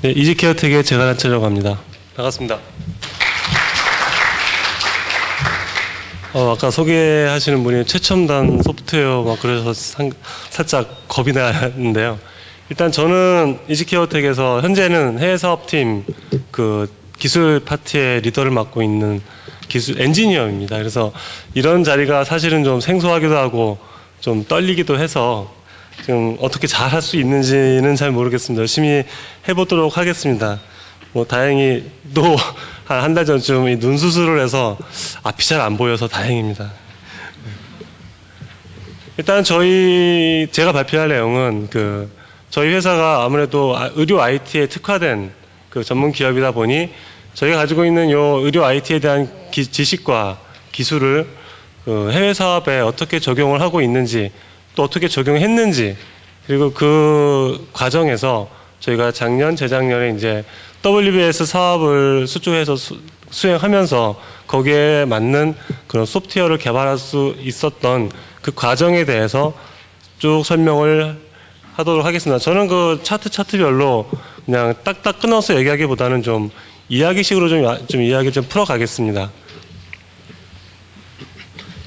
네, 이지케어텍의 제가란체라고 합니다. 반갑습니다. 아까 소개하시는 분이 최첨단 소프트웨어 막 그래서 살짝 겁이 나는데요. 일단 저는 이지케어텍에서 현재는 해외 사업팀 그 기술 파트의 리더를 맡고 있는 기술 엔지니어입니다. 그래서 이런 자리가 사실은 좀 생소하기도 하고 좀 떨리기도 해서 좀 어떻게 잘 할 수 있는지는 잘 모르겠습니다. 열심히 해보도록 하겠습니다. 뭐 다행히 또 한 달 전쯤 눈 수술을 해서 앞이 잘 안 보여서 다행입니다. 일단 제가 발표할 내용은 저희 회사가 아무래도 의료 IT에 특화된 그 전문 기업이다 보니 저희가 가지고 있는 요 의료 IT에 대한 지식과 기술을 해외 사업에 어떻게 적용을 하고 있는지 또 어떻게 적용했는지 그리고 그 과정에서 저희가 작년, 재작년에 이제 WBS 사업을 수주해서 수행하면서 거기에 맞는 그런 소프트웨어를 개발할 수 있었던 그 과정에 대해서 쭉 설명을 하도록 하겠습니다. 저는 그 차트별로 그냥 딱딱 끊어서 얘기하기보다는 좀 이야기식으로 좀 이야기를 좀 풀어가겠습니다.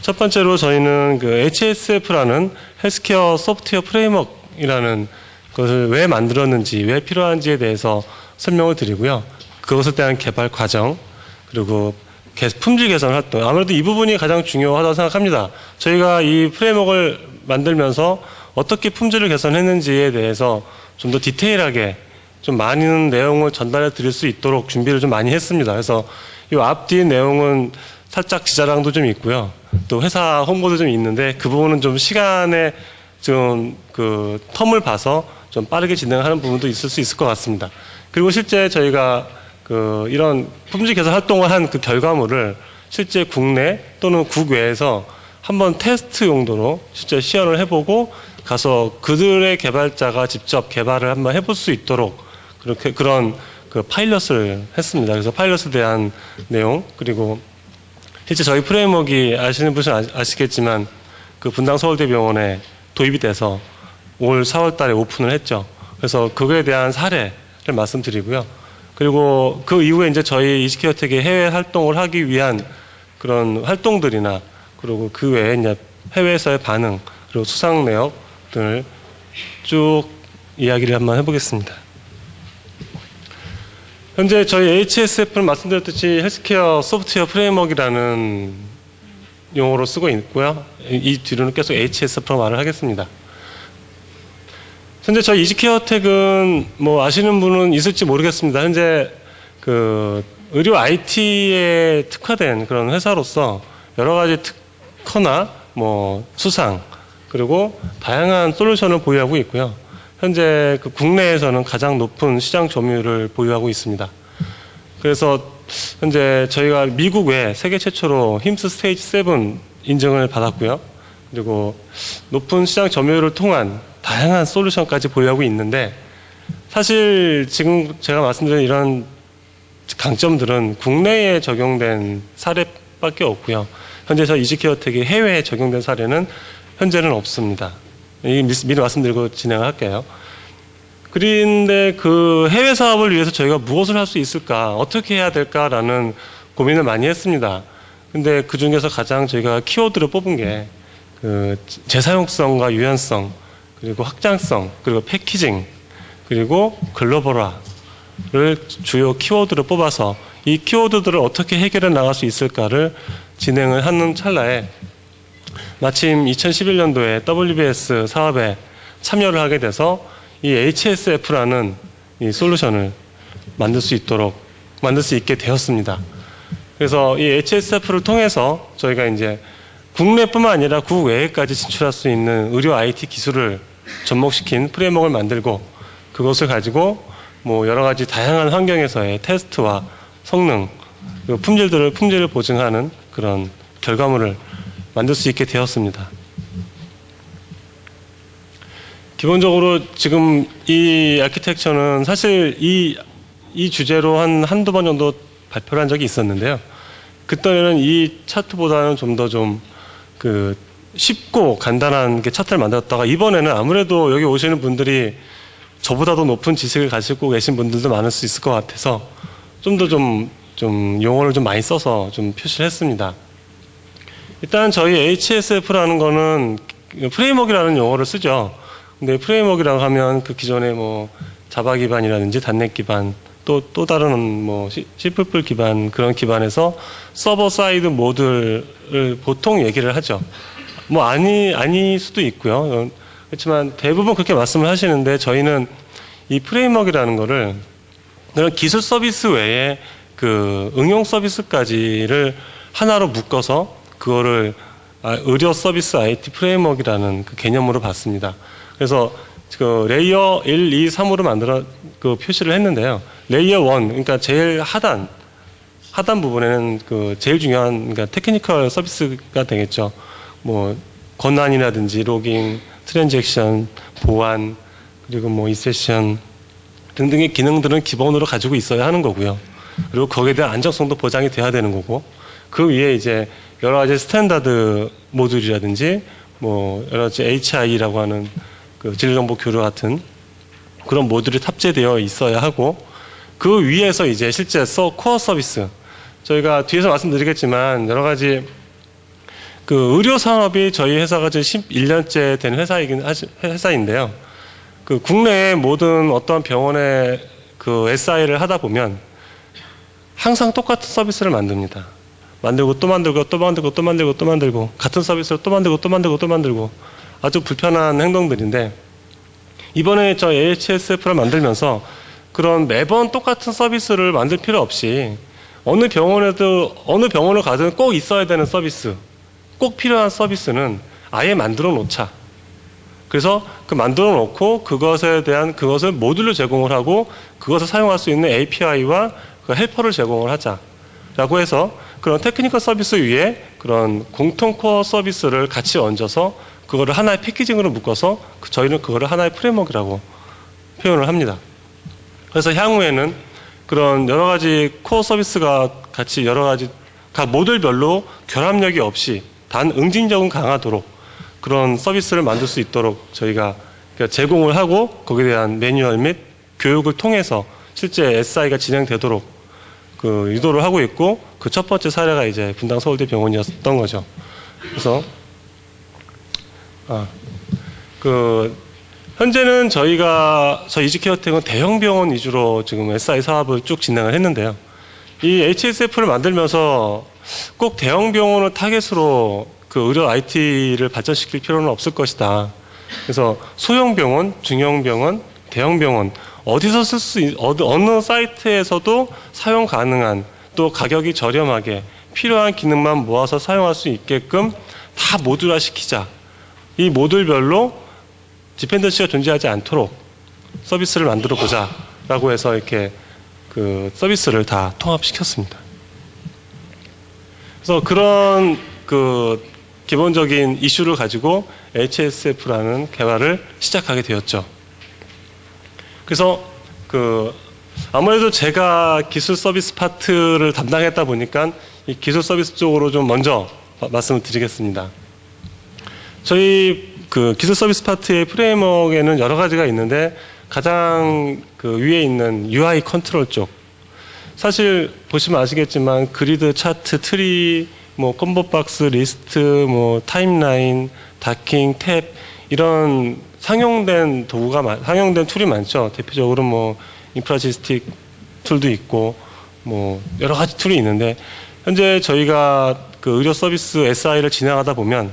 첫 번째로 저희는 그 HSF라는 헬스케어 소프트웨어 프레임워크이라는 것을 왜 만들었는지, 왜 필요한지에 대해서 설명을 드리고요. 그것에 대한 개발 과정, 그리고 품질 개선 활동. 아무래도 이 부분이 가장 중요하다고 생각합니다. 저희가 이 프레임워크를 만들면서 어떻게 품질을 개선했는지에 대해서 좀 더 디테일하게 좀 많은 내용을 전달해 드릴 수 있도록 준비를 좀 많이 했습니다. 그래서 이 앞뒤 내용은 살짝 지자랑도 좀 있고요. 또 회사 홍보도 좀 있는데 그 부분은 좀 시간에 좀 그 텀을 봐서 좀 빠르게 진행하는 부분도 있을 수 있을 것 같습니다. 그리고 실제 저희가 이런 품질 개선 활동을 한 그 결과물을 실제 국내 또는 국외에서 한번 테스트 용도로 실제 시연을 해보고 가서 그들의 개발자가 직접 개발을 한번 해볼 수 있도록 그런 그 파일럿을 했습니다. 그래서 파일럿에 대한 내용 그리고 실제 저희 프레임워크가 아시는 분은 아시겠지만 그 분당 서울대병원에 도입이 돼서 올 4월 달에 오픈을 했죠. 그래서 그거에 대한 사례를 말씀드리고요. 그리고 그 이후에 이제 저희 이지케어텍이 해외 활동을 하기 위한 그런 활동들이나 그리고 그 외에 이제 해외에서의 반응 그리고 수상 내역 등을 쭉 이야기를 한번 해보겠습니다. 현재 저희 HSF는 말씀드렸듯이 헬스케어 소프트웨어 프레임워크라는 용어로 쓰고 있고요. 이 뒤로는 계속 HSF로 말을 하겠습니다. 현재 저희 이지케어텍은 뭐 아시는 분은 있을지 모르겠습니다. 현재 그 의료 IT에 특화된 그런 회사로서 여러 가지 특허나 뭐 수상 그리고 다양한 솔루션을 보유하고 있고요. 현재 그 국내에서는 가장 높은 시장 점유율을 보유하고 있습니다. 그래서 현재 저희가 미국 외 세계 최초로 힘스 스테이지 7 인증을 받았고요. 그리고 높은 시장 점유율을 통한 다양한 솔루션까지 보유하고 있는데 사실 지금 제가 말씀드린 이런 강점들은 국내에 적용된 사례밖에 없고요. 현재 저희 이지케어텍이 해외에 적용된 사례는 현재는 없습니다. 미리 말씀드리고 진행할게요. 그런데 그 해외 사업을 위해서 저희가 무엇을 할 수 있을까, 어떻게 해야 될까라는 고민을 많이 했습니다. 근데 그 중에서 가장 저희가 키워드를 뽑은 게 그 재사용성과 유연성, 그리고 확장성, 그리고 패키징, 그리고 글로벌화를 주요 키워드를 뽑아서 이 키워드들을 어떻게 해결해 나갈 수 있을까를 진행을 하는 찰나에 마침 2011년도에 WBS 사업에 참여를 하게 돼서 이 HSF라는 이 솔루션을 만들 수 있게 되었습니다. 그래서 이 HSF를 통해서 저희가 이제 국내뿐만 아니라 국외에까지 진출할 수 있는 의료 IT 기술을 접목시킨 프레임워크를 만들고 그것을 가지고 뭐 여러 가지 다양한 환경에서의 테스트와 성능, 그리고 품질을 보증하는 그런 결과물을 만들 수 있게 되었습니다. 기본적으로 지금 이 아키텍처는 사실 이 주제로 한두 번 정도 발표를 한 적이 있었는데요. 그때는 이 차트보다는 좀 더 쉽고 간단한 차트를 만들었다가 이번에는 아무래도 여기 오시는 분들이 저보다도 높은 지식을 가지고 계신 분들도 많을 수 있을 것 같아서 좀 더 좀 용어를 좀 많이 써서 좀 표시를 했습니다. 일단 저희 HSF라는 거는 프레임워크라는 용어를 쓰죠. 근데 프레임워크라고 하면 그 기존에 뭐 자바 기반이라든지 단넷 기반 또 다른 뭐 C++ 기반 그런 기반에서 서버 사이드 모듈을 보통 얘기를 하죠. 뭐 아닐 수도 있고요. 그렇지만 대부분 그렇게 말씀을 하시는데 저희는 이 프레임워크라는 거를 그런 기술 서비스 외에 그 응용 서비스까지를 하나로 묶어서 그거를 의료 서비스 IT 프레임워크라는 그 개념으로 봤습니다. 그래서 그 레이어 1, 2, 3으로 만들어 그 표시를 했는데요. 레이어 1, 그러니까 제일 하단 부분에는 그 제일 중요한 그러니까 테크니컬 서비스가 되겠죠. 뭐 권한이라든지 로깅, 트랜잭션, 보안, 그리고 뭐 이세션 등등의 기능들은 기본으로 가지고 있어야 하는 거고요. 그리고 거기에 대한 안정성도 보장이 돼야 되는 거고 그 위에 이제 여러 가지 스탠다드 모듈이라든지 뭐 여러 가지 HI라고 하는 그 진로정보 교류 같은 그런 모듈이 탑재되어 있어야 하고 그 위에서 이제 실제 코어 서비스 저희가 뒤에서 말씀드리겠지만 여러 가지 그 의료 산업이 저희 회사가 지금 11년째 된 회사인데요. 그 국내의 모든 어떠한 병원의 그 SI를 하다 보면 항상 똑같은 서비스를 만듭니다. 만들고 또 만들고 또 만들고 또 만들고 또 만들고 같은 서비스를 또 만들고 또 만들고 또 만들고 아주 불편한 행동들인데 이번에 저 HSF를 만들면서 그런 매번 똑같은 서비스를 만들 필요 없이 어느 병원을 가든 꼭 있어야 되는 서비스 꼭 필요한 서비스는 아예 만들어 놓자. 그래서 그 만들어 놓고 그것을 모듈로 제공을 하고 그것을 사용할 수 있는 API와 그 헬퍼를 제공을 하자라고 해서 그런 테크니컬 서비스 위에 그런 공통 코어 서비스를 같이 얹어서 그거를 하나의 패키징으로 묶어서 저희는 그거를 하나의 프레임워크라고 표현을 합니다. 그래서 향후에는 그런 여러 가지 코어 서비스가 같이 여러 가지 각 모듈별로 결합력이 없이 단 응징력은 강하도록 그런 서비스를 만들 수 있도록 저희가 제공을 하고 거기에 대한 매뉴얼 및 교육을 통해서 실제 SI가 진행되도록 그 유도를 하고 있고 그 첫 번째 사례가 이제 분당 서울대 병원이었던 거죠. 그래서 현재는 저희 이지케어텍은 대형 병원 위주로 지금 SI 사업을 쭉 진행을 했는데요. 이 HSF를 만들면서 꼭 대형 병원을 타겟으로 그 의료 IT를 발전시킬 필요는 없을 것이다. 그래서 소형 병원, 중형 병원, 대형 병원 어디서 어느 사이트에서도 사용 가능한 또 가격이 저렴하게 필요한 기능만 모아서 사용할 수 있게끔 다 모듈화 시키자. 이 모듈별로 디펜던시가 존재하지 않도록 서비스를 만들어 보자라고 해서 이렇게 그 서비스를 다 통합시켰습니다. 그래서 그런 그 기본적인 이슈를 가지고 HSF라는 개발을 시작하게 되었죠. 그래서 그 아무래도 제가 기술 서비스 파트를 담당했다 보니까 이 기술 서비스 쪽으로 좀 먼저 말씀을 드리겠습니다. 저희 그 기술 서비스 파트의 프레임워크에는 여러 가지가 있는데 가장 그 위에 있는 UI 컨트롤 쪽 사실 보시면 아시겠지만 그리드, 차트, 트리, 뭐 콤보 박스, 리스트, 뭐 타임라인, 다킹, 탭 이런 상용된 툴이 많죠. 대표적으로 뭐 인프라지스틱 툴도 있고 뭐 여러 가지 툴이 있는데 현재 저희가 그 의료 서비스 SI를 진행하다 보면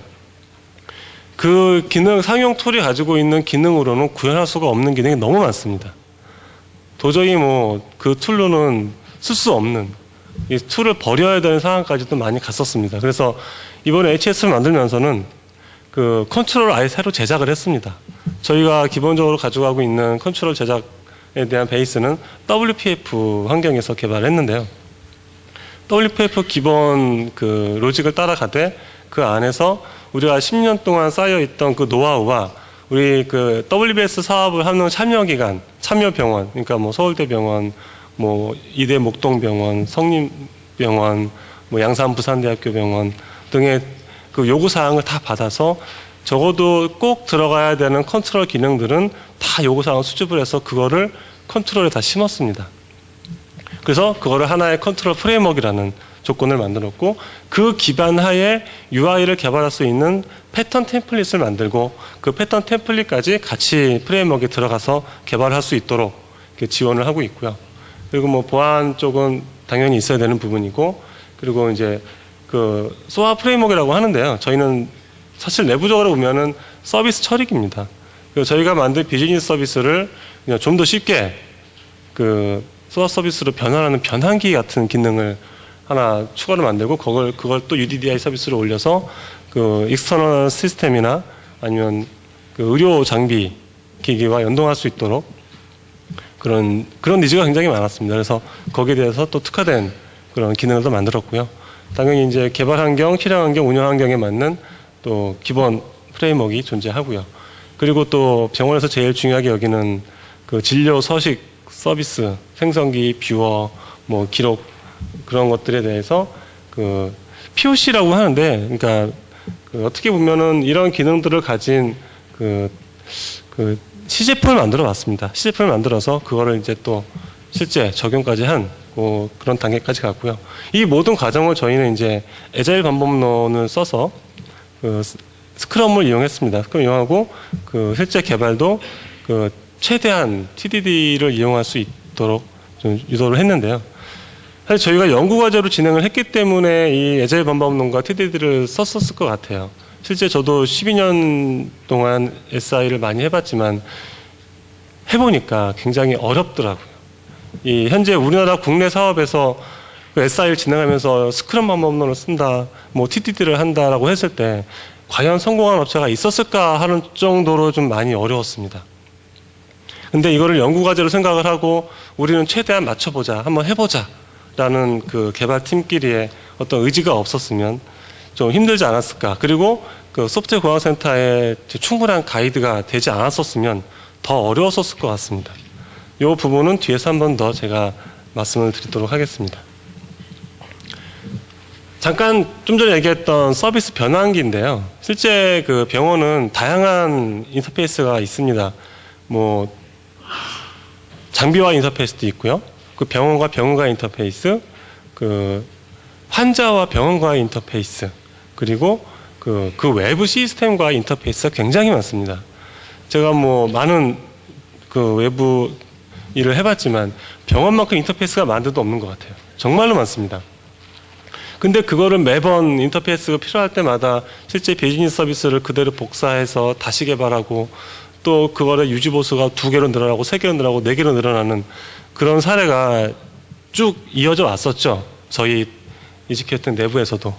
그 기능 상용 툴이 가지고 있는 기능으로는 구현할 수가 없는 기능이 너무 많습니다. 도저히 뭐 그 툴로는 쓸 수 없는 이 툴을 버려야 되는 상황까지도 많이 갔었습니다. 그래서 이번에 HS를 만들면서는 그 컨트롤을 아예 새로 제작을 했습니다. 저희가 기본적으로 가져가고 있는 컨트롤 제작에 대한 베이스는 WPF 환경에서 개발했는데요. WPF 기본 그 로직을 따라가되 그 안에서 우리가 10년 동안 쌓여있던 그 노하우와 우리 그 WBS 사업을 하는 참여기관, 참여병원, 그러니까 뭐 서울대병원, 뭐 이대 목동병원, 성림병원, 뭐 양산 부산대학교병원 등의 그 요구사항을 다 받아서 적어도 꼭 들어가야 되는 컨트롤 기능들은 다 요구사항을 수집을 해서 그거를 컨트롤에 다 심었습니다. 그래서 그거를 하나의 컨트롤 프레임워크라는 조건을 만들었고, 그 기반 하에 UI를 개발할 수 있는 패턴 템플릿을 만들고, 그 패턴 템플릿까지 같이 프레임워크에 들어가서 개발할 수 있도록 이렇게 지원을 하고 있고요. 그리고 뭐 보안 쪽은 당연히 있어야 되는 부분이고, 그리고 이제 그 소아 프레임워크라고 하는데요. 저희는 사실 내부적으로 보면은 서비스 처리기입니다. 그리고 저희가 만든 비즈니스 서비스를 그냥 좀 더 쉽게 그 소아 서비스로 변환하는 변환기 같은 기능을 하나 추가로 만들고, 그걸 또 UDDI 서비스로 올려서 그 익스터널 시스템이나 아니면 그 의료 장비 기기와 연동할 수 있도록 그런 니즈가 굉장히 많았습니다. 그래서 거기에 대해서 또 특화된 그런 기능을 또 만들었고요. 당연히 이제 개발 환경, 실행 환경, 운영 환경에 맞는 또 기본 프레임워크가 존재하고요. 그리고 또 병원에서 제일 중요하게 여기는 그 진료 서식 서비스, 생성기, 뷰어, 뭐 기록 그런 것들에 대해서 그 POC라고 하는데, 그러니까 그 어떻게 보면은 이런 기능들을 가진 그 시제품을 만들어 왔습니다. 시제품을 만들어서 그거를 이제 또 실제 적용까지 한 그런 단계까지 갔고요. 이 모든 과정을 저희는 이제 애자일 방법론을 써서 그 스크럼을 이용했습니다. 스크럼 이용하고 그 실제 개발도 그 최대한 TDD를 이용할 수 있도록 좀 유도를 했는데요. 사실 저희가 연구과제로 진행을 했기 때문에 이 애자일 방법론과 TDD를 썼었을 것 같아요. 실제 저도 12년 동안 SI를 많이 해봤지만 해보니까 굉장히 어렵더라고요. 이 현재 우리나라 국내 사업에서 그 SI를 진행하면서 스크럼 방법론을 쓴다, 뭐 TDD를 한다라고 했을 때 과연 성공한 업체가 있었을까 하는 정도로 좀 많이 어려웠습니다. 근데 이거를 연구과제로 생각을 하고 우리는 최대한 맞춰보자, 한번 해보자 라는 그 개발팀끼리의 어떤 의지가 없었으면 좀 힘들지 않았을까. 그리고 그 소프트웨어 공학센터에 충분한 가이드가 되지 않았었으면 더 어려웠었을 것 같습니다. 이 부분은 뒤에서 한 번 더 제가 말씀을 드리도록 하겠습니다. 잠깐 좀 전에 얘기했던 서비스 변환기인데요. 실제 그 병원은 다양한 인터페이스가 있습니다. 뭐 장비와 인터페이스도 있고요. 그 병원과 병원과의 인터페이스, 그 환자와 병원과의 인터페이스, 그리고 그 외부 시스템과의 인터페이스가 굉장히 많습니다. 제가 뭐 많은 그 외부 일을 해봤지만 병원만큼 인터페이스가 많은 데도 없는 것 같아요. 정말로 많습니다. 근데 그거를 매번 인터페이스가 필요할 때마다 실제 비즈니스 서비스를 그대로 복사해서 다시 개발하고, 또 그거를 유지보수가 2개로 늘어나고 3개로 늘어나고 4개로 늘어나는 그런 사례가 쭉 이어져 왔었죠. 저희 이지큐어텍 내부에서도.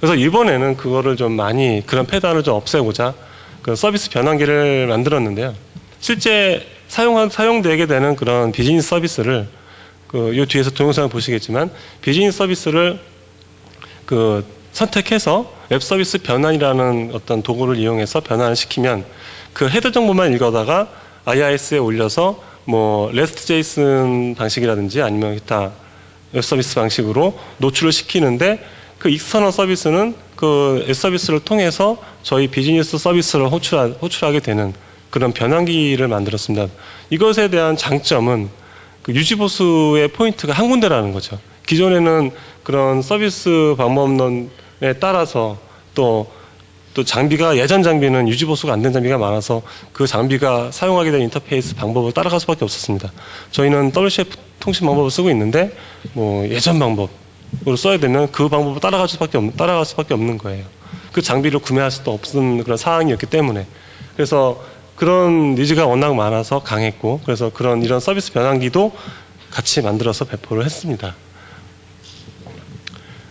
그래서 이번에는 그거를 좀 많이 그런 패턴을 좀 없애고자 그 서비스 변환기를 만들었는데요. 실제 사용되게 되는 그런 비즈니스 서비스를 요 뒤에서 동영상을 보시겠지만 비즈니스 서비스를 그 선택해서 웹 서비스 변환이라는 어떤 도구를 이용해서 변환을 시키면 그 헤더 정보만 읽어다가 IIS에 올려서 뭐 REST JSON 방식이라든지 아니면 기타 웹 서비스 방식으로 노출을 시키는데, 그 익스터널 서비스는 그 웹 서비스를 통해서 저희 비즈니스 서비스를 호출하게 되는 그런 변환기를 만들었습니다. 이것에 대한 장점은 그 유지보수의 포인트가 한 군데라는 거죠. 기존에는 그런 서비스 방법론에 따라서 또 장비가, 예전 장비는 유지보수가 안 된 장비가 많아서 그 장비가 사용하게 된 인터페이스 방법을 따라갈 수밖에 없었습니다. 저희는 WCF 통신 방법을 쓰고 있는데 뭐 예전 방법으로 써야 되면 그 방법을 따라갈 수밖에 없는 거예요. 그 장비를 구매할 수도 없는 그런 상황이었기 때문에. 그래서 그런 니즈가 워낙 많아서 강했고, 그래서 이런 서비스 변환기도 같이 만들어서 배포를 했습니다.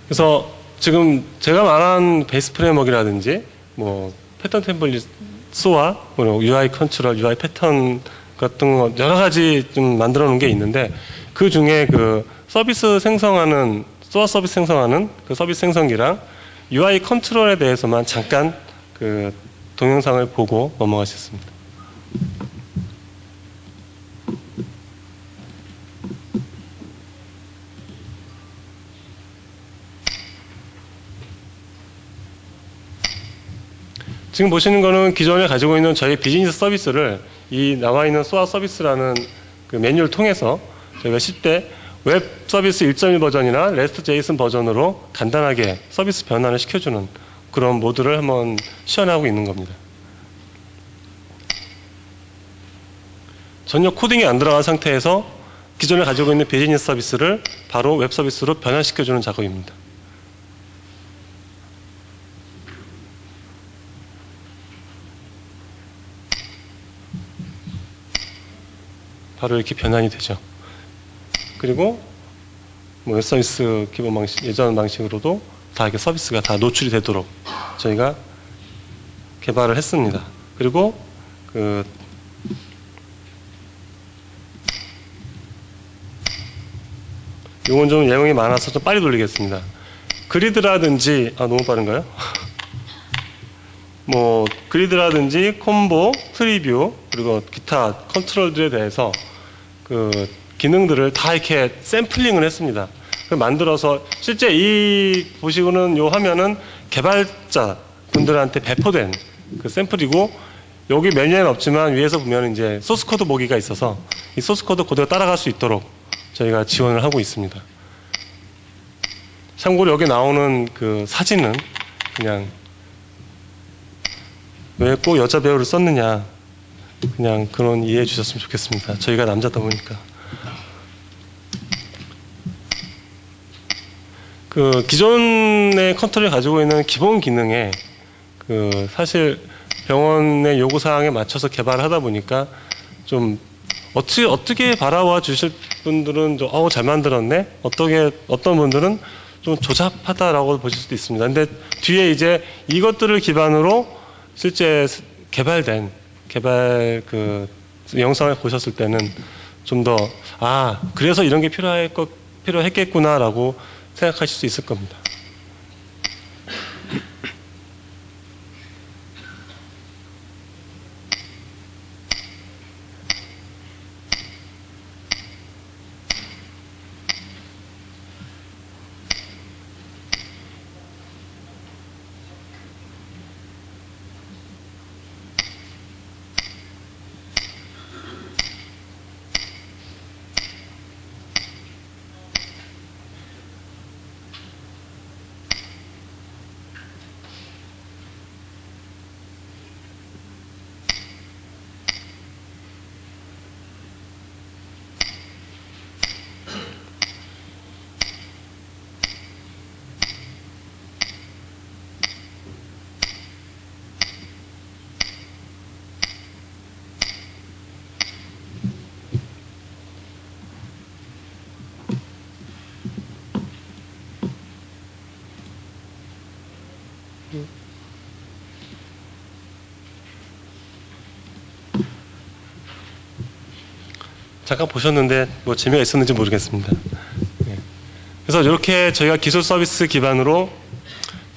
그래서 지금 제가 말한 베이스 프레임워크라든지 뭐 패턴 템플릿 소아, UI 컨트롤, UI 패턴 같은 거 여러 가지 좀 만들어 놓은 게 있는데, 그 중에 그 서비스 생성하는, 소아 서비스 생성하는 그 서비스 생성기랑 UI 컨트롤에 대해서만 잠깐 그 동영상을 보고 넘어가셨습니다. 지금 보시는 거는 기존에 가지고 있는 저희 비즈니스 서비스를 이 나와 있는 소아 서비스라는 그 메뉴를 통해서 저희가 10대 웹 서비스 1.1 버전이나 REST JSON 버전으로 간단하게 서비스 변환을 시켜주는 그런 모드를 한번 시연하고 있는 겁니다. 전혀 코딩이 안 들어간 상태에서 기존에 가지고 있는 비즈니스 서비스를 바로 웹 서비스로 변환시켜주는 작업입니다. 바로 이렇게 변환이 되죠. 그리고 뭐 웹 서비스 기본 방식, 예전 방식으로도 다 이렇게 서비스가 다 노출이 되도록 저희가 개발을 했습니다. 그리고 이건 좀 내용이 많아서 좀 빨리 돌리겠습니다. 그리드라든지 너무 빠른가요? 뭐 그리드라든지 콤보, 트리뷰 그리고 기타 컨트롤들에 대해서 그 기능들을 다 이렇게 샘플링을 했습니다. 만들어서 실제 이 보시고는 요 화면은 개발자 분들한테 배포된 그 샘플이고 여기 메뉴에는 없지만 위에서 보면 이제 소스 코드 보기가 있어서 이 소스 코드 그대로 따라갈 수 있도록 저희가 지원을 하고 있습니다. 참고로 여기 나오는 그 사진은 그냥 왜 꼭 여자 배우를 썼느냐 그냥 그런 이해해 주셨으면 좋겠습니다. 저희가 남자다 보니까. 그 기존의 컨트롤이 가지고 있는 기본 기능에 그 사실 병원의 요구 사항에 맞춰서 개발을 하다 보니까 좀 어떻게 바라와 주실 분들은 좀 잘 만들었네. 어떤 분들은 좀 조잡하다라고 보실 수도 있습니다. 근데 뒤에 이제 이것들을 기반으로 실제 개발된 개발 그 영상을 보셨을 때는 좀 더 그래서 이런 게 필요했겠구나라고 생각하실 수 있을 겁니다. 잠깐 보셨는데 뭐 재미가 있었는지 모르겠습니다. 그래서 이렇게 저희가 기술 서비스 기반으로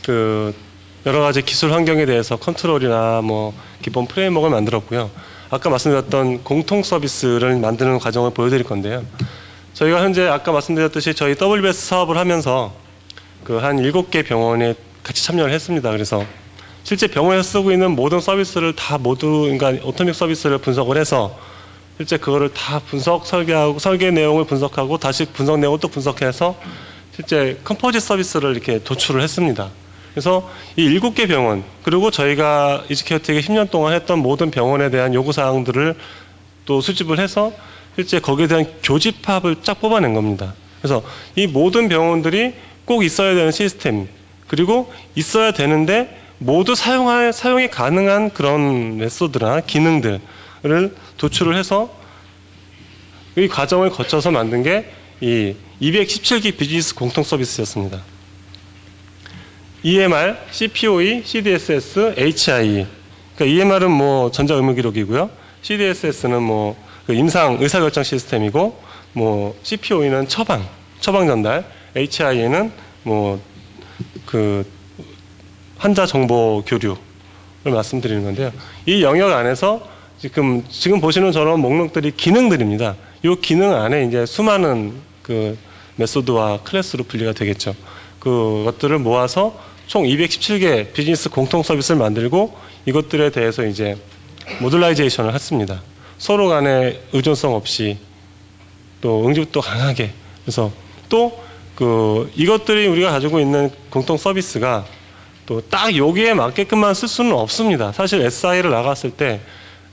그 여러 가지 기술 환경에 대해서 컨트롤이나 뭐 기본 프레임워크를 만들었고요. 아까 말씀드렸던 공통 서비스를 만드는 과정을 보여드릴 건데요. 저희가 현재 아까 말씀드렸듯이 저희 WBS 사업을 하면서 그 한 7개 병원에 같이 참여를 했습니다. 그래서 실제 병원에서 쓰고 있는 모든 서비스를 다 그러니까 오토믹 서비스를 분석을 해서 실제 그거를 다 설계하고 설계 내용을 분석하고 다시 분석 내용을 또 분석해서 실제 컴포짓 서비스를 이렇게 도출을 했습니다. 그래서 이 7개 병원 그리고 저희가 이지케어텍에 10년 동안 했던 모든 병원에 대한 요구사항들을 또 수집을 해서 실제 거기에 대한 교집합을 쫙 뽑아낸 겁니다. 그래서 이 모든 병원들이 꼭 있어야 되는 시스템 그리고 있어야 되는데 모두 사용이 가능한 그런 메소드나 기능들을 도출을 해서 이 과정을 거쳐서 만든 게 이 217기 비즈니스 공통 서비스였습니다. EMR, CPOE, CDSS, HIE. 그러니까 EMR은 뭐 전자의무기록이고요. CDSS는 뭐 그 임상 의사결정 시스템이고, 뭐 CPOE는 처방 전달, HIE는 뭐 그 환자 정보 교류를 말씀드리는 건데요. 이 영역 안에서 지금 보시는 저런 목록들이 기능들입니다. 이 기능 안에 이제 수많은 그 메소드와 클래스로 분리가 되겠죠. 그것들을 모아서 총 217개 비즈니스 공통 서비스를 만들고 이것들에 대해서 이제 모듈라이제이션을 했습니다. 서로 간에 의존성 없이 또 응집도 강하게. 그래서 또 이것들이 우리가 가지고 있는 공통 서비스가 또 딱 여기에 맞게끔만 쓸 수는 없습니다. 사실 SI를 나갔을 때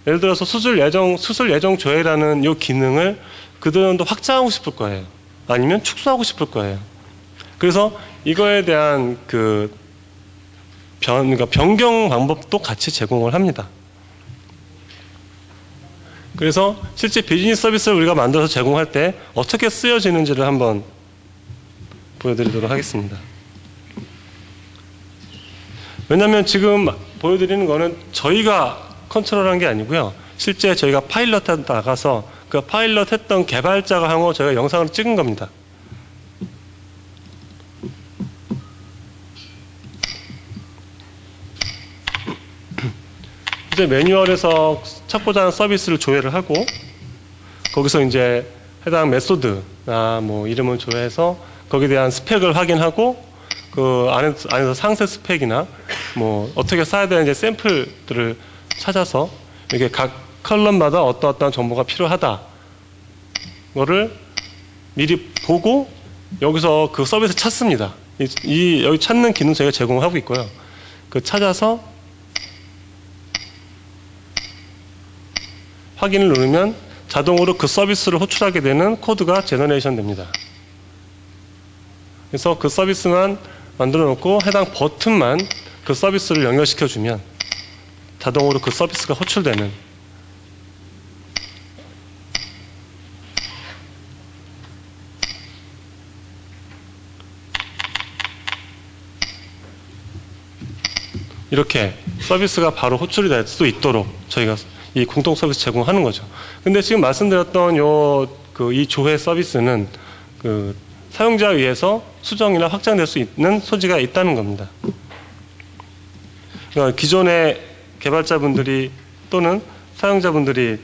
예를 들어서 수술 예정 조회라는 이 기능을 그들은 더 확장하고 싶을 거예요. 아니면 축소하고 싶을 거예요. 그래서 이거에 대한 그러니까 변경 방법도 같이 제공을 합니다. 그래서 실제 비즈니스 서비스를 우리가 만들어서 제공할 때 어떻게 쓰여지는지를 한번 보여드리도록 하겠습니다. 왜냐하면 지금 보여드리는 거는 저희가 컨트롤한 게 아니고요. 실제 저희가 파일럿에 나가서 그 파일럿 했던 개발자가 하고 저희가 영상을 찍은 겁니다. 이제 매뉴얼에서 찾고자 하는 서비스를 조회를 하고 거기서 이제 해당 메소드나 뭐 이름을 조회해서 거기에 대한 스펙을 확인하고 그 안에서 상세 스펙이나 뭐 어떻게 써야 되는지 샘플들을 찾아서 이게 각 컬럼마다 어떠한 정보가 필요하다 거를 미리 보고 여기서 그 서비스 찾습니다. 여기 찾는 기능 저희가 제공하고 있고요. 그 찾아서 확인을 누르면 자동으로 그 서비스를 호출하게 되는 코드가 제너레이션 됩니다. 그래서 그 서비스만 만들어 놓고 해당 버튼만 그 서비스를 연결시켜 주면 자동으로 그 서비스가 호출되는 이렇게 서비스가 바로 호출이 될 수 있도록 저희가 이 공통 서비스 제공하는 거죠. 근데 지금 말씀드렸던 이 조회 서비스는 그 사용자에 의해서 수정이나 확장될 수 있는 소지가 있다는 겁니다. 그러니까 기존의 개발자분들이 또는 사용자분들이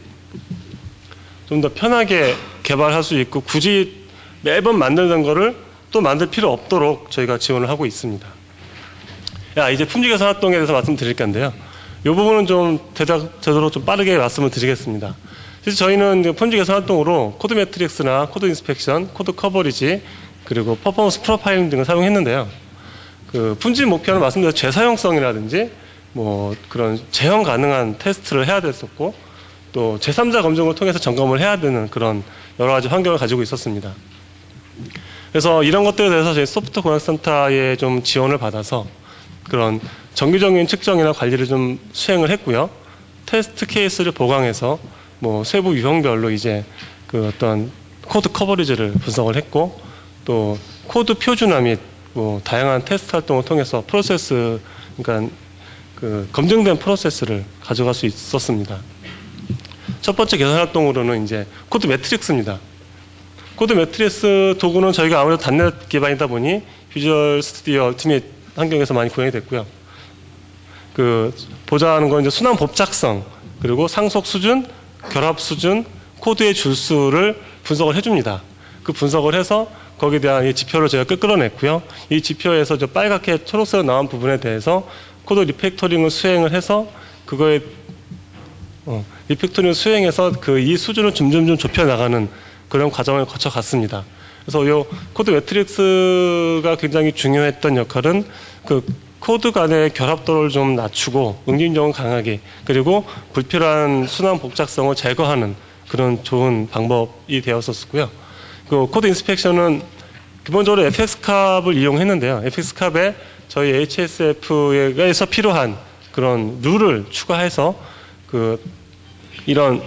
좀 더 편하게 개발할 수 있고 굳이 매번 만들던 거를 또 만들 필요 없도록 저희가 지원을 하고 있습니다. 이제 품질 개선 활동에 대해서 말씀드릴 건데요. 이 부분은 좀 되도록 좀 빠르게 말씀을 드리겠습니다. 그래서 저희는 품질 개선 활동으로 코드 매트릭스나 코드 인스펙션, 코드 커버리지, 그리고 퍼포먼스 프로파일링 등을 사용했는데요. 그 품질 목표는 말씀드린 재사용성이라든지 뭐 그런 재현 가능한 테스트를 해야 됐었고 또 제3자 검증을 통해서 점검을 해야 되는 그런 여러 가지 환경을 가지고 있었습니다. 그래서 이런 것들에 대해서 저희 소프트 공학센터에 좀 지원을 받아서 그런 정규적인 측정이나 관리를 좀 수행을 했고요. 테스트 케이스를 보강해서 뭐 세부 유형별로 이제 그 어떤 코드 커버리지를 분석을 했고 또 코드 표준화 및 뭐 다양한 테스트 활동을 통해서 프로세스 그러니까 그 검증된 프로세스를 가져갈 수 있었습니다. 첫 번째 개선 활동으로는 이제 코드 매트릭스입니다. 코드 매트릭스 도구는 저희가 아무래도 단넷 기반이다 보니 비주얼 스튜디오 얼티밋 환경에서 많이 구현이 됐고요. 그 보자하는 건 이제 순환 법작성 그리고 상속 수준, 결합 수준, 코드의 줄수를 분석을 해줍니다. 그 분석을 해서 거기에 대한 이 지표를 제가 끌어냈고요. 이 지표에서 저 빨갛게 초록색으로 나온 부분에 대해서 코드 리팩토링을 수행을 해서 그거에 리팩토링을 수행해서 그 이 수준을 점점 좁혀 나가는 그런 과정을 거쳐 갔습니다. 그래서 이 코드 매트릭스가 굉장히 중요했던 역할은 그 코드 간의 결합도를 좀 낮추고 응집력을 강하게 그리고 불필요한 순환 복잡성을 제거하는 그런 좋은 방법이 되었었고요. 그 코드 인스펙션은 기본적으로 FX캅을 이용했는데요. FX캅에 저희 HSF에서 필요한 그런 룰을 추가해서 그 이런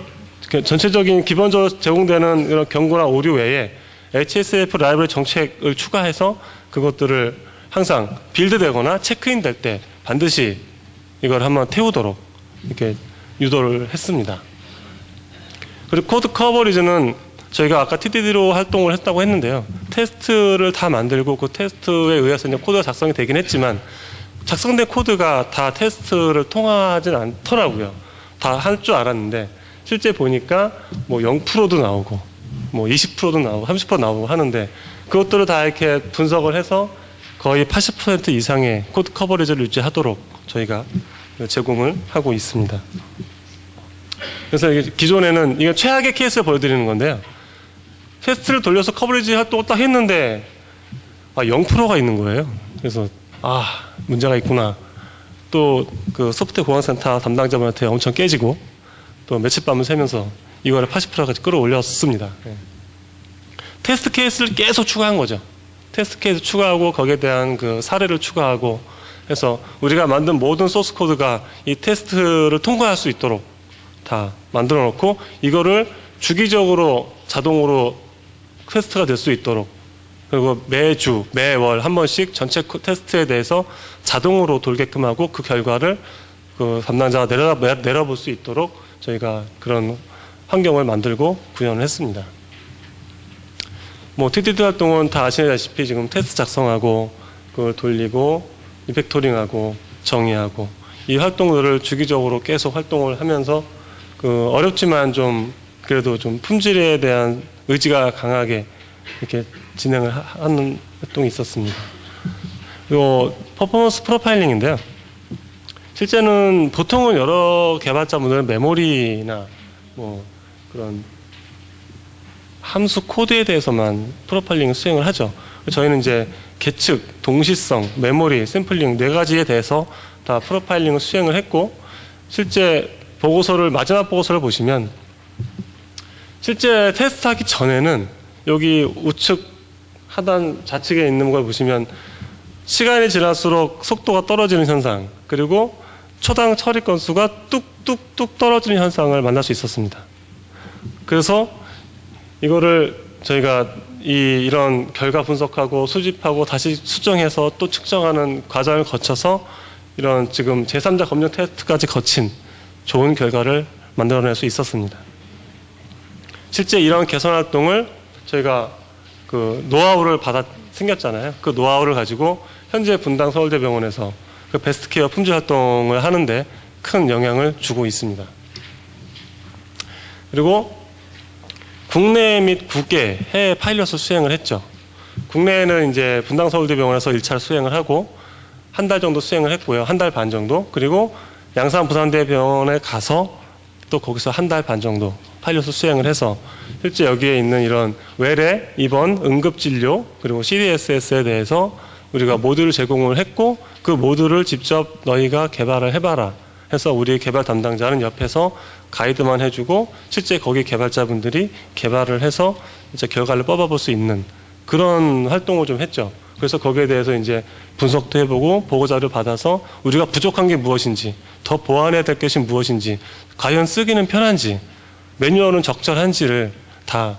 전체적인 기본적으로 제공되는 이런 경고나 오류 외에 HSF 라이브러리 정책을 추가해서 그것들을 항상 빌드되거나 체크인 될 때 반드시 이걸 한번 태우도록 이렇게 유도를 했습니다. 그리고 코드 커버리지는 저희가 아까 TDD로 활동을 했다고 했는데요. 테스트를 다 만들고 그 테스트에 의해서 이제 코드가 작성이 되긴 했지만 작성된 코드가 다 테스트를 통하진 않더라고요. 다 할 줄 알았는데 실제 보니까 뭐 0%도 나오고 뭐 20%도 나오고 30% 나오고 하는데 그것들을 다 이렇게 분석을 해서 거의 80% 이상의 코드 커버리지를 유지하도록 저희가 제공을 하고 있습니다. 그래서 기존에는 이건 최악의 케이스를 보여드리는 건데요. 테스트를 돌려서 커버리지 활동을 딱 했는데 0%가 있는 거예요. 그래서 문제가 있구나. 또 그 소프트웨어 보안센터 담당자분한테 엄청 깨지고 또 며칠 밤을 새면서 이거를 80%까지 끌어올렸습니다. 테스트 케이스를 계속 추가한 거죠. 테스트 케이스 추가하고 거기에 대한 그 사례를 추가하고 해서 우리가 만든 모든 소스 코드가 이 테스트를 통과할 수 있도록 다 만들어 놓고 이거를 주기적으로 자동으로 테스트가 될 수 있도록 그리고 매주 매월 한 번씩 전체 테스트에 대해서 자동으로 돌게끔 하고 그 결과를 그 담당자가 내려볼 수 있도록 저희가 그런 환경을 만들고 구현을 했습니다. 뭐 TDD 활동은 다 아시다시피 지금 테스트 작성하고 그걸 돌리고 리팩토링하고 정의하고 이 활동들을 주기적으로 계속 활동을 하면서 그 어렵지만 좀 그래도 좀 품질에 대한 의지가 강하게 이렇게 진행을 하는 활동이 있었습니다. 그리고 퍼포먼스 프로파일링인데요. 실제는 보통은 여러 개발자분들은 메모리나 뭐 그런 함수 코드에 대해서만 프로파일링을 수행을 하죠. 저희는 이제 계측, 동시성, 메모리, 샘플링 4가지에 대해서 다 프로파일링을 수행을 했고 실제 보고서를 마지막 보고서를 보시면 실제 테스트하기 전에는 여기 우측 하단 좌측에 있는 걸 보시면 시간이 지날수록 속도가 떨어지는 현상 그리고 초당 처리 건수가 뚝뚝뚝 떨어지는 현상을 만날 수 있었습니다. 그래서 이거를 저희가 이런 결과 분석하고 수집하고 다시 수정해서 또 측정하는 과정을 거쳐서 이런 지금 제3자 검증 테스트까지 거친 좋은 결과를 만들어낼 수 있었습니다. 실제 이런 개선 활동을 저희가 그 노하우를 생겼잖아요. 그 노하우를 가지고 현재 분당 서울대병원에서 그 베스트 케어 품질 활동을 하는데 큰 영향을 주고 있습니다. 그리고 국내 및 국외 해외 파일럿을 수행을 했죠. 국내에는 이제 분당 서울대병원에서 1차를 수행을 하고 한 달 정도 수행을 했고요. 한 달 반 정도. 그리고 양산 부산대병원에 가서 또 거기서 한 달 반 정도 파일럿을 수행을 해서 실제 여기에 있는 이런 외래, 입원, 응급진료 그리고 CDSS에 대해서 우리가 모듈을 제공을 했고 그 모듈을 직접 너희가 개발을 해봐라 해서 우리 개발 담당자는 옆에서 가이드만 해주고 실제 거기 개발자분들이 개발을 해서 이제 결과를 뽑아볼 수 있는 그런 활동을 좀 했죠. 그래서 거기에 대해서 이제 분석도 해보고 보고자료 받아서 우리가 부족한 게 무엇인지 더 보완해야 될 것이 무엇인지 과연 쓰기는 편한지 매뉴얼은 적절한지를 다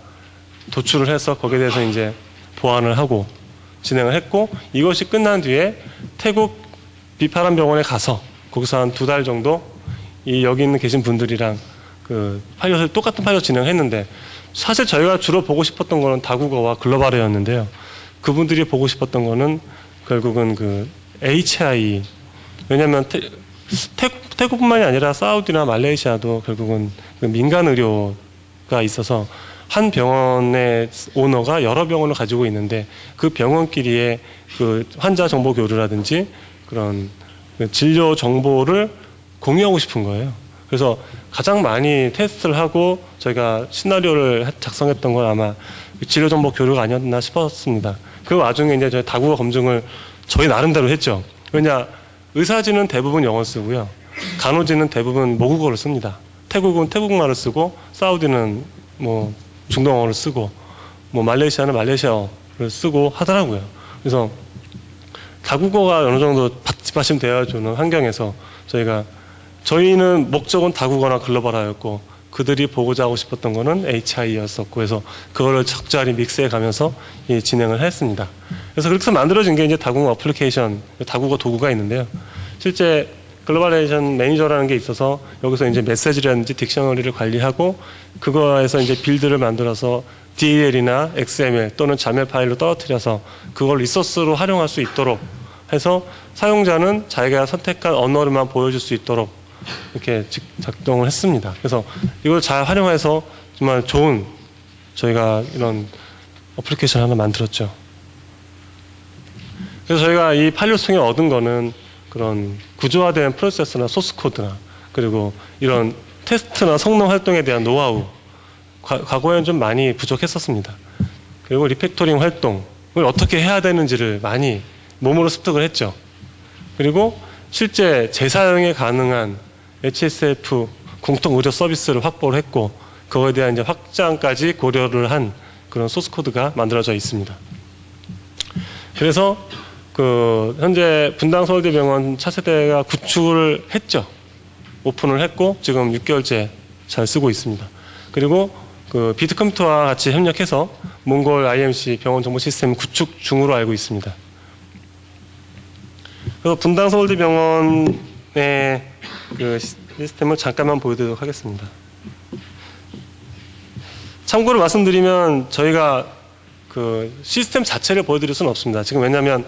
도출을 해서 거기에 대해서 이제 보완을 하고 진행을 했고 이것이 끝난 뒤에 태국 비파람병원에 가서 거기서 한 2달 정도 여기 있는 계신 분들이랑 그 파일럿을 똑같은 파일럿 진행했는데 사실 저희가 주로 보고 싶었던 거는 다국어와 글로벌어였는데요. 그분들이 보고 싶었던 거는 결국은 그 HI 왜냐하면 태국뿐만이 아니라 사우디나 말레이시아도 결국은 그 민간 의료가 있어서 한 병원의 오너가 여러 병원을 가지고 있는데 그 병원끼리의 그 환자 정보 교류라든지 그런 진료 정보를 공유하고 싶은 거예요. 그래서 가장 많이 테스트를 하고 저희가 시나리오를 작성했던 건 아마 진료 정보 교류가 아니었나 싶었습니다. 그 와중에 이제 저희 다국어 검증을 저희 나름대로 했죠. 왜냐 의사진은 대부분 영어 쓰고요. 간호진은 대부분 모국어를 씁니다. 태국은 태국말을 쓰고 사우디는 뭐 중동어를 쓰고 뭐 말레이시아는 말레이시아어를 쓰고 하더라고요. 그래서 다국어가 어느 정도 받침되어주는 환경에서 저희는 목적은 다국어나 글로벌화였고 그들이 보고자 하고 싶었던 거는 HI였었고 그래서 그거를 적절히 믹스해 가면서 진행을 했습니다. 그래서 그렇게 해서 만들어진 게 이제 다국어 어플리케이션, 다국어 도구가 있는데요. 실제 글로벌레이션 매니저라는 게 있어서 여기서 이제 메시지라든지 딕셔너리를 관리하고 그거에서 이제 빌드를 만들어서 DL이나 XML 또는 자멜 파일로 떨어뜨려서 그걸 리소스로 활용할 수 있도록 해서 사용자는 자기가 선택한 언어를만 보여줄 수 있도록 이렇게 작동을 했습니다. 그래서 이걸 잘 활용해서 정말 좋은 저희가 이런 어플리케이션 하나 만들었죠. 그래서 저희가 이 파일럿 통해 얻은 거는 그런 구조화된 프로세서나 소스 코드나 그리고 이런 테스트나 성능 활동에 대한 노하우, 과거에는 좀 많이 부족했었습니다. 그리고 리팩토링 활동을 어떻게 해야 되는지를 많이 몸으로 습득을 했죠. 그리고 실제 재사용에 가능한 HSF 공통 의료 서비스를 확보를 했고 그거에 대한 이제 확장까지 고려를 한 그런 소스 코드가 만들어져 있습니다. 그래서 현재 분당 서울대병원 차세대가 구축을 했죠. 오픈을 했고 지금 6개월째 잘 쓰고 있습니다. 그리고 비트컴퓨터와 같이 협력해서 몽골 IMC 병원 정보 시스템 구축 중으로 알고 있습니다. 그래서 분당 서울대병원의 시스템을 잠깐만 보여드리도록 하겠습니다. 참고로 말씀드리면 저희가 시스템 자체를 보여드릴 수는 없습니다. 지금 왜냐하면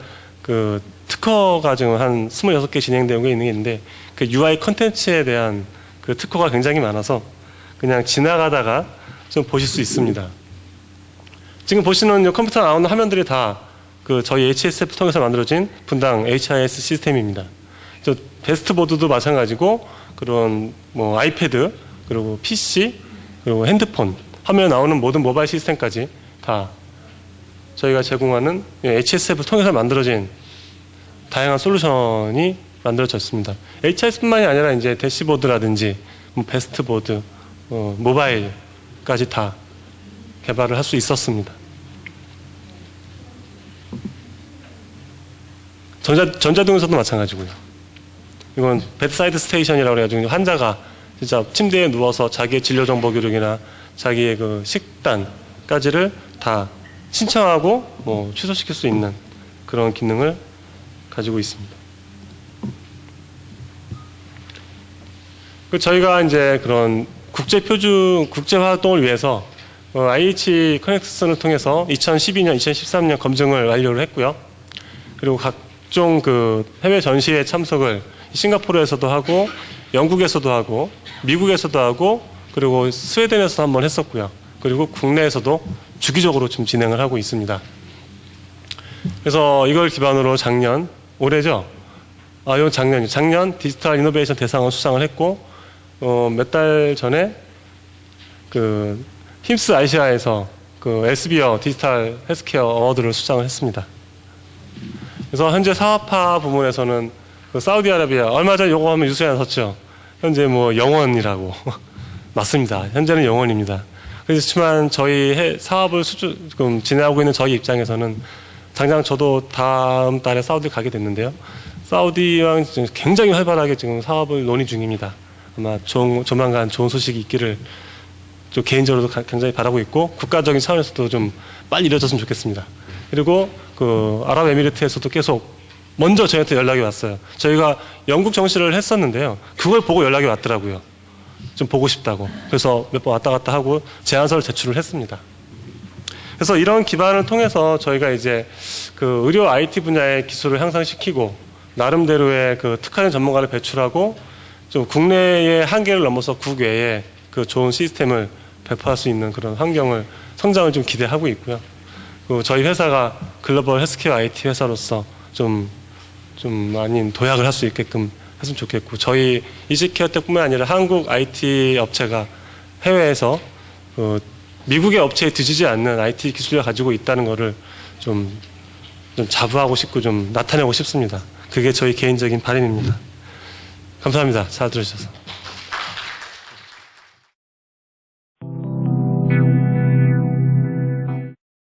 특허가 지금 한 26개 진행되고 있는 게 있는데 그 UI 컨텐츠에 대한 특허가 굉장히 많아서 그냥 지나가다가 좀 보실 수 있습니다. 지금 보시는 컴퓨터 나오는 화면들이 다 저희 HSF 통해서 만들어진 분당 HIS 시스템입니다. 베스트보드도 마찬가지고 그런 아이패드 그리고 PC 그리고 핸드폰 화면에 나오는 모든 모바일 시스템까지 다 저희가 제공하는 HSF를 통해서 만들어진 다양한 솔루션이 만들어졌습니다. HIS뿐만이 아니라 이제 대시보드라든지 베스트보드, 모바일까지 다 개발을 할 수 있었습니다. 전자등에서도 마찬가지고요. 이건 베드사이드 스테이션이라고 해가지고 환자가 진짜 침대에 누워서 자기의 진료 정보 기록이나 자기의 식단까지를 다 신청하고 취소시킬 수 있는 그런 기능을 가지고 있습니다. 저희가 이제 그런 국제 활동을 위해서 IH 커넥트선을 통해서 2012년, 2013년 검증을 완료를 했고요. 그리고 각종 해외 전시회 참석을 싱가포르에서도 하고, 영국에서도 하고, 미국에서도 하고, 그리고 스웨덴에서도 한번 했었고요. 그리고 국내에서도 주기적으로 좀 진행을 하고 있습니다. 그래서 이걸 기반으로 올해죠? 이건 작년 디지털 이노베이션 대상을 수상을 했고, 몇 달 전에 힘스 아시아에서 엘스비어 디지털 헬스케어 어워드를 수상을 했습니다. 그래서 현재 사업화 부문에서는 사우디아라비아, 얼마 전에 요거 하면 뉴스에 나섰죠. 현재 영원이라고. 맞습니다. 현재는 영원입니다. 그렇지만 저희 사업을 진행하고 있는 저희 입장에서는 당장 저도 다음 달에 사우디 가게 됐는데요. 사우디랑 굉장히 활발하게 지금 사업을 논의 중입니다. 아마 조만간 좋은 소식이 있기를 좀 개인적으로도 굉장히 바라고 있고 국가적인 차원에서도 좀 빨리 이루어졌으면 좋겠습니다. 그리고 아랍에미리트에서도 계속 먼저 저희한테 연락이 왔어요. 저희가 영국 정시를 했었는데요. 그걸 보고 연락이 왔더라고요. 좀 보고 싶다고. 그래서 몇 번 왔다 갔다 하고 제안서를 제출을 했습니다. 그래서 이런 기반을 통해서 저희가 이제 의료 IT 분야의 기술을 향상시키고 나름대로의 특화된 전문가를 배출하고 좀 국내의 한계를 넘어서 국외에 좋은 시스템을 배포할 수 있는 그런 성장을 좀 기대하고 있고요. 저희 회사가 글로벌 헬스케어 IT 회사로서 좀 많이 도약을 할 수 있게끔 했으면 좋겠고, 저희 이지케어텍뿐만 아니라 한국 IT 업체가 해외에서 미국의 업체에 뒤지지 않는 IT 기술을 가지고 있다는 것을 좀 자부하고 싶고 좀 나타내고 싶습니다. 그게 저희 개인적인 바람입니다. 감사합니다. 잘 들어주셔서.